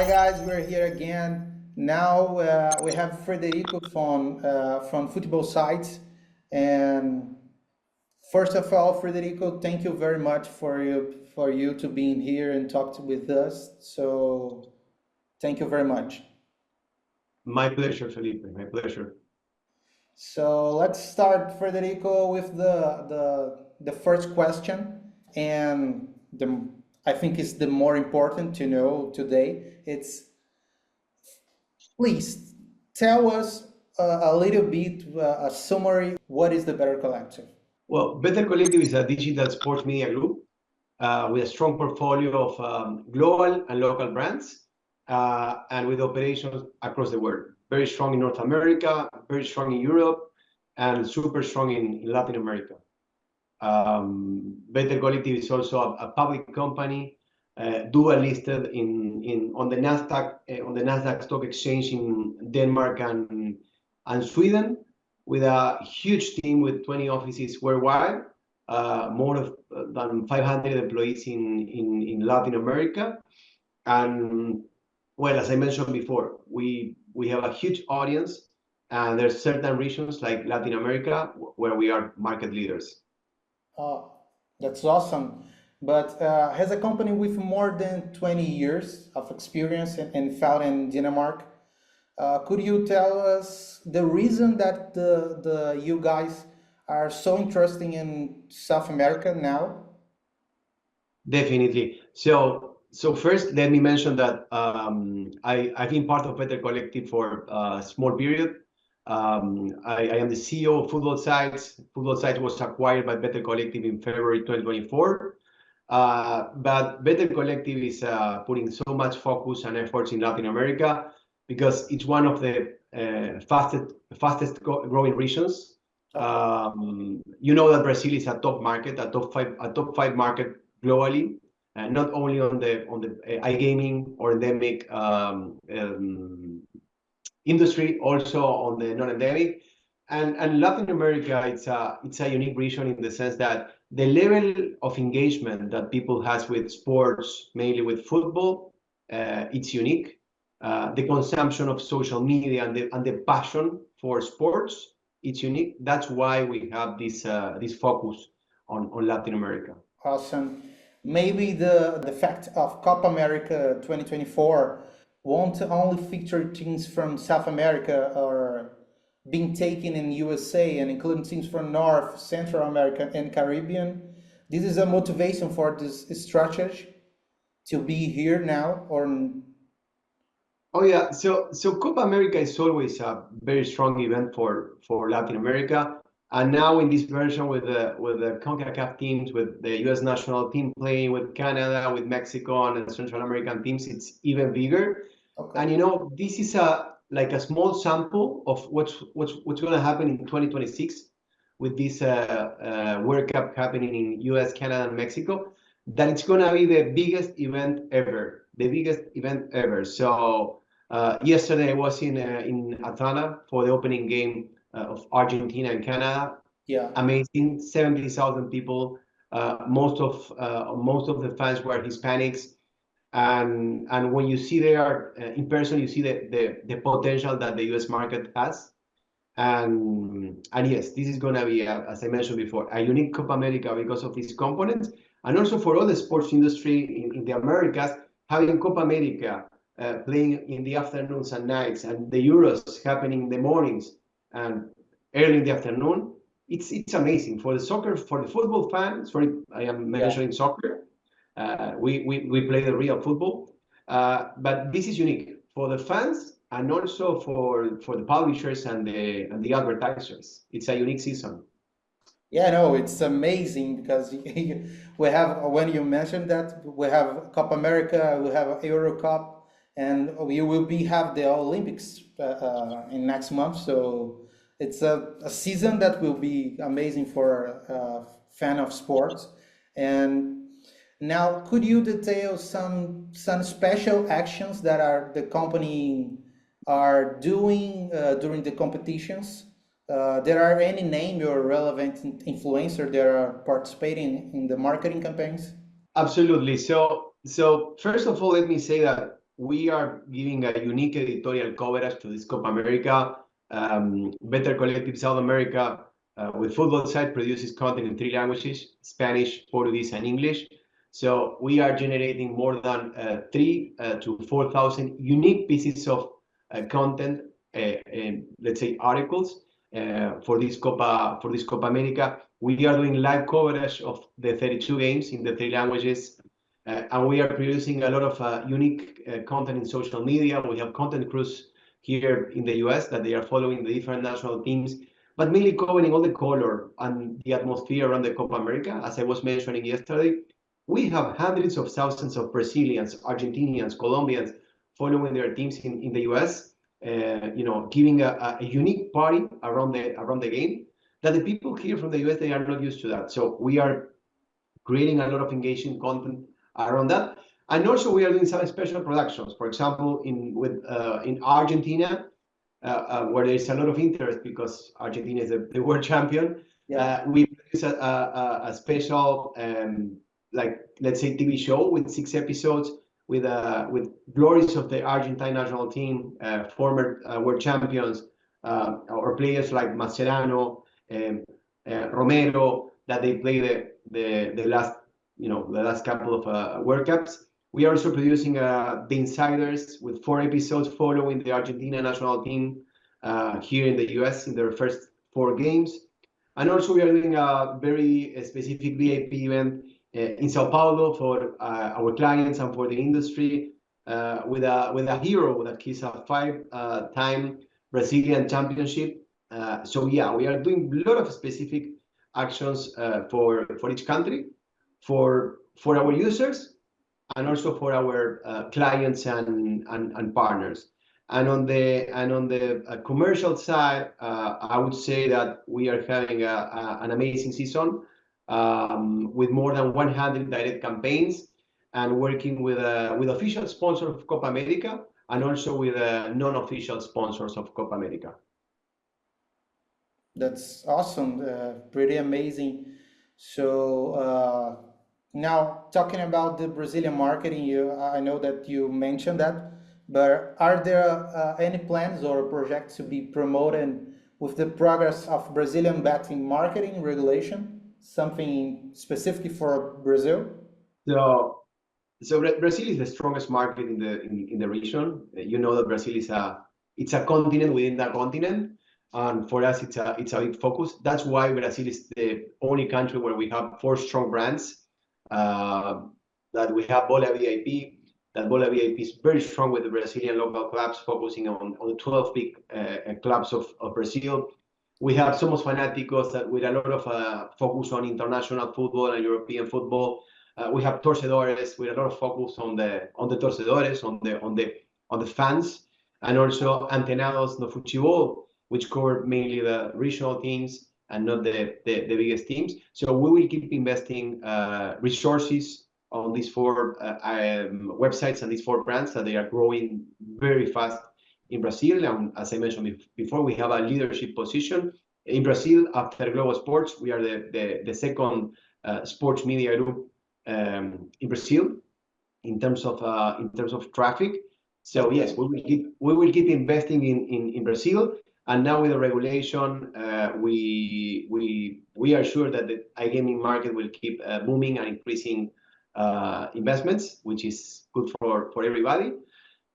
Hi guys, we're here again. Now we have Federico from Futbol Sites, and first of all, Federico, thank you very much for you to being here and with us. So thank you very much. My pleasure, Felipe. My pleasure. So let's start, Federico, with the first question, and I think it's the more important to know today. It's please tell us a little bit a summary. What is the Better Collective? Well, Better Collective is a digital sports media group with a strong portfolio of global and local brands and with operations across the world. Very strong in North America, very strong in Europe, and super strong in Latin America. Better Collective is also a public company, dual listed on the Nasdaq Stock Exchange in Denmark and Sweden, with a huge team with 20 offices worldwide, more than 500 employees in Latin America, and well, as I mentioned before, we have a huge audience, and there's certain regions like Latin America where we are market leaders. Oh, that's awesome. But has a company with more than 20 years of experience and found in Denmark, could you tell us the reason that you guys are so interested in South America now? Definitely. So first, let me mention that I've been part of Better Collective for a small period. I am the CEO of Futbol Sites. Futbol Sites was acquired by Better Collective in February 2024. But Better Collective is putting so much focus and efforts in Latin America because it's one of the fastest growing regions. You know that Brazil is a top market, a top five market globally, and not only on the iGaming or endemic industry, also on the non-endemic. And Latin America, it's a unique region in the sense that the level of engagement that people has with sports, mainly with football, it's unique. The consumption of social media and the passion for sports, it's unique. That's why we have this focus on Latin America. Awesome. Maybe the fact of Copa America 2024 won't only feature teams from South America or being taken in USA and including teams from North, Central America, and Caribbean. This is a motivation for this strategy to be here now, or? Oh yeah, so Copa America is always a very strong event for Latin America. And now in this version with the CONCACAF teams, with the US national team playing with Canada, with Mexico and the Central American teams, it's even bigger. Okay. And you know, this is like a small sample of what's going to happen in 2026 with this World Cup happening in US, Canada, and Mexico. That it's going to be the biggest event ever, So yesterday I was in Atlanta for the opening game of Argentina and Canada. Yeah, amazing, 70,000 people. Most of the fans were Hispanics, and when you see there in person, you see the potential that the US market has. And yes, this is going to be, as I mentioned before, a unique Copa America because of these components, and also for all the sports industry in the Americas, having Copa America playing in the afternoons and nights, and the Euros happening in the mornings and early in the afternoon. It's amazing for the football fan. Sorry, I am mentioning soccer. We play the real football, but this is unique for the fans and also for the publishers and the advertisers. It's a unique season. Yeah, no, it's amazing because we have, when you mentioned that, we have Copa America, we have Euro Cup, and we will have the Olympics in next month. So it's a season that will be amazing for a fan of sports. And now, could you detail some special actions that the company are doing during the competitions? There are any name or relevant influencer that are participating in the marketing campaigns? Absolutely. So first of all, let me say that we are giving a unique editorial coverage to this Copa America. Better Collective South America with Futbol Sites produces content in 3 languages, Spanish, Portuguese, and English. So we are generating more than 3,000 to 4,000 unique pieces of content, let's say articles, for this Copa America. We are doing live coverage of the 32 games in the 3 languages, and we are producing a lot of unique content in social media. We have content crews here in the US that they are following the different national teams, but mainly covering all the color and the atmosphere around the Copa America. As I was mentioning yesterday, we have hundreds of thousands of Brazilians, Argentinians, Colombians following their teams in the US, giving a unique party around the game that the people here from the US, they are not used to that. So we are creating a lot of engaging content around that. And also we are doing some special productions. For example, in Argentina, where there's a lot of interest because Argentina is the world champion. Yeah. We produce a special, let's say TV show with 6 episodes with glories of the Argentine national team, former world champions, or players like Mascherano, Romero, that they play the last couple of World Cups. We are also producing The Insiders with 4 episodes following the Argentina national team here in the US in their first 4 games. And also we are doing a very specific VIP event in Sao Paulo for our clients and for the industry with a hero that he's a 5-time Brazilian championship. So yeah, we are doing a lot of specific actions for each country, for our users, and also for our clients and partners. And on the commercial side, I would say that we are having an amazing season with more than 100 direct campaigns, and working with official sponsors of Copa America and also with non-official sponsors of Copa America. That's awesome, pretty amazing. So now talking about the Brazilian marketing, I know that you mentioned that, but are there any plans or projects to be promoted with the progress of Brazilian betting marketing regulation? Something specific for Brazil? So Brazil is the strongest market in the region. You know that Brazil is a continent within that continent, and for us it's a big focus. That's why Brazil is the only country where we have 4 strong brands. That we have Bola VIP. That Bola VIP is very strong with the Brazilian local clubs, focusing on the 12 big clubs of Brazil. We have Somos Fanáticos that with a lot of focus on international football and European football. We have Torcedores with a lot of focus on the torcedores, on the fans, and also Antenados no Futebol, which cover mainly the regional teams and not the biggest teams. So we will keep investing resources on these 4 websites and these 4 brands that they are growing very fast in Brazil. And as I mentioned before, we have a leadership position in Brazil after Globo Sports. We are the second sports media group in Brazil in terms of traffic. So yes, we will keep investing in Brazil. And now with the regulation, we are sure that the iGaming market will keep booming and increasing investments, which is good for everybody.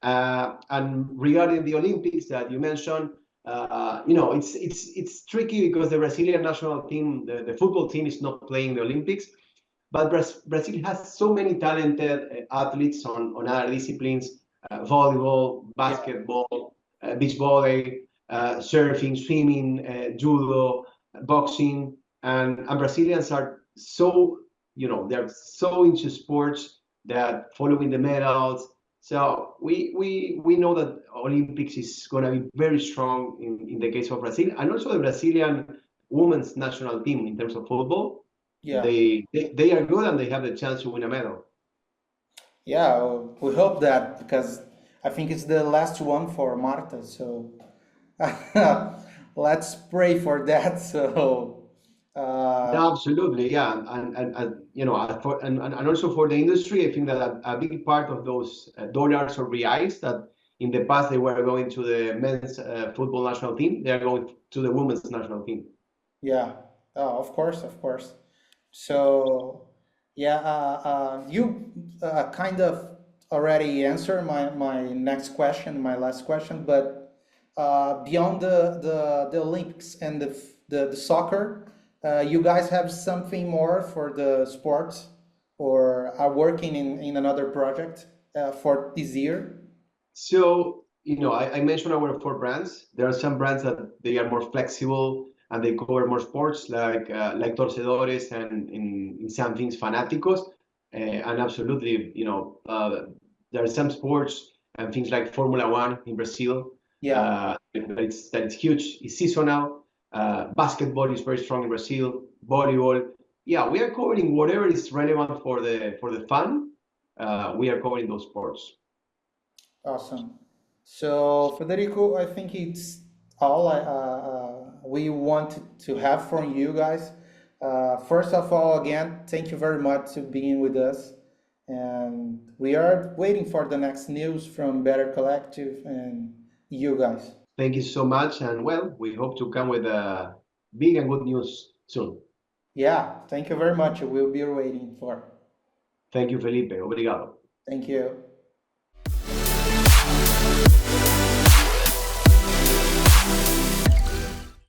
And regarding the Olympics that you mentioned, it's tricky because the Brazilian national team, the football team, is not playing the Olympics. But Brazil has so many talented athletes on other disciplines: volleyball, basketball, beach volley, surfing, swimming, judo, boxing, and Brazilians are so they're so into sports that following the medals. So we know that Olympics is going to be very strong in the case of Brazil, and also the Brazilian women's national team in terms of football. Yeah, they are good and they have the chance to win a medal. yeah, we hope that, because I think it's the last one for Marta. So let's pray for that. So No, absolutely, yeah, and you know, and also for the industry, I think that a big part of those dollars or reais that in the past they were going to the men's football national team, they are going to the women's national team. Yeah, of course, of course. So, yeah, you kind of already answered my next question, my last question, but beyond the Olympics and the soccer, you guys have something more for the sports or are working in another project for this year? So, you know, I mentioned our 4 brands. There are some brands that they are more flexible and they cover more sports, like torcedores and in some things fanáticos. And absolutely, you know, there are some sports and things like Formula One in Brazil. Yeah. That it's huge. It's seasonal. Basketball is very strong in Brazil. Volleyball. Yeah, we are covering whatever is relevant for the fun. We are covering those sports. Awesome. So, Federico, I think it's all we want to have from you guys. First of all, again, thank you very much to being with us. And we are waiting for the next news from Better Collective and you guys. Thank you so much, and well, we hope to come with big and good news soon. Yeah, thank you very much. We'll be waiting for. Thank you, Felipe. Obrigado. Thank you.